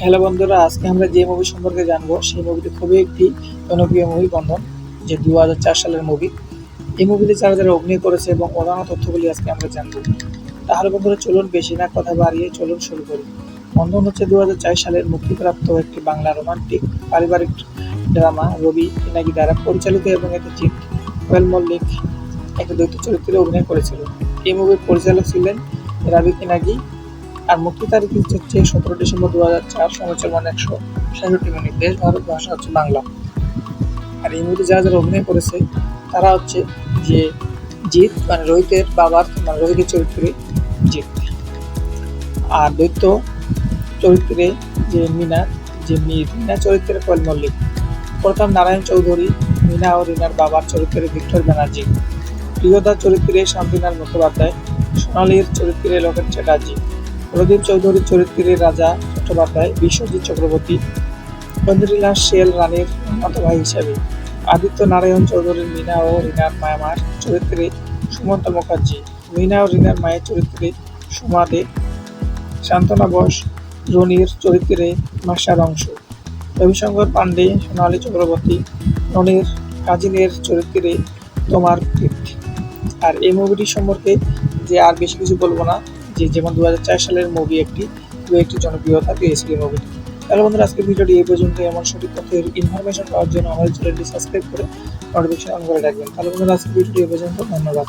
Hello বন্ধুরা, আজকে আমরা যে মুভি সম্পর্কে জানবো সেই মুভিটি খুবই একটি জনপ্রিয় মুভি বন্ধন, যে 2004 সালের মুভি। এই মুভিতে যারা যারা অভিনয় করেছে এবং অজানা তথ্যগুলি আজকে আমরা জানবো। তাহলে বন্ধুরা চলুন বেশি না কথা বাড়িয়ে চলুন শুরু করি। বন্ধন হচ্ছে 2004 সালের মুক্তিপ্রাপ্ত একটি বাংলা রোমান্টিক পারিবারিক ড্রামা। রবি পিনাকি দ্বারা পরিচালিত এবং এতে জিৎ, কোয়েল মল্লিক একটি দ্বৈত চরিত্রে অভিনয় করেছিল। এই মুভির পরিচালক ছিলেন রবি পিনাকি। আর মুক্তি তারিখ হচ্ছে 17 ডিসেম্বর 2004। সময় চলমান 166 মিনিট। দেশ ভারত ভাষা হচ্ছে বাংলা। আর এই মুভিতে যারা যারা অভিনয় করেছে তারা হচ্ছে যে জিৎ, মানে রোহিতের বাবার, মানে রোহিতের চরিত্রে জিৎ। আর দৈত্য চরিত্রে যে মিনা, যে মিনা চরিত্রে কোয়েল মল্লিক। প্রথম নারায়ণ চৌধুরী মিনা ও রিনার বাবার চরিত্রে ভিক্টর ব্যানার্জি। প্রিয়দার চরিত্রে শান্তিনাথ মুখোপাধ্যায়। সোনালীর চরিত্রে লোকেন চ্যাটার্জি। প্রদীপ চৌধুরীর চরিত্রে রাজা চট্টোপাধ্যায়। বিশ্বজিৎ চক্রবর্তী। চন্দ্রিলা সেল রানীর মামাতো ভাই হিসেবে। আদিত্য নারায়ণ চৌধুরীর মিনা ও রিনার মায়ামার চরিত্রে সুমন্ত মুখার্জি। মিনা ও রিনার মায়ের চরিত্রে সুমা দে। শান্তনা বোস রনির চরিত্রে মাসার অংশ। রবিশঙ্কর পাণ্ডে সোনালী চক্রবর্তী। রনির কাজিনের চরিত্রে তোমার পিঠ। আর এই মুভিটি সম্পর্কে যে আর বেশি কিছু বলবো না, যে যেমন 2004 সালের মুভি একটি জনপ্রিয়তা পেয়েছিল এই মুভিটি। তাহলে বন্ধুরা আজকের ভিডিওটি এই পর্যন্ত। এমন সঠিক তথ্যের ইনফরমেশন পাওয়ার জন্য আমাদের চ্যানেলটি সাবস্ক্রাইব করে নোটিফিকেশন অন করে রাখবেন। তাহলে বন্ধুরা আজকের ভিডিওটি এই পর্যন্ত। ধন্যবাদ।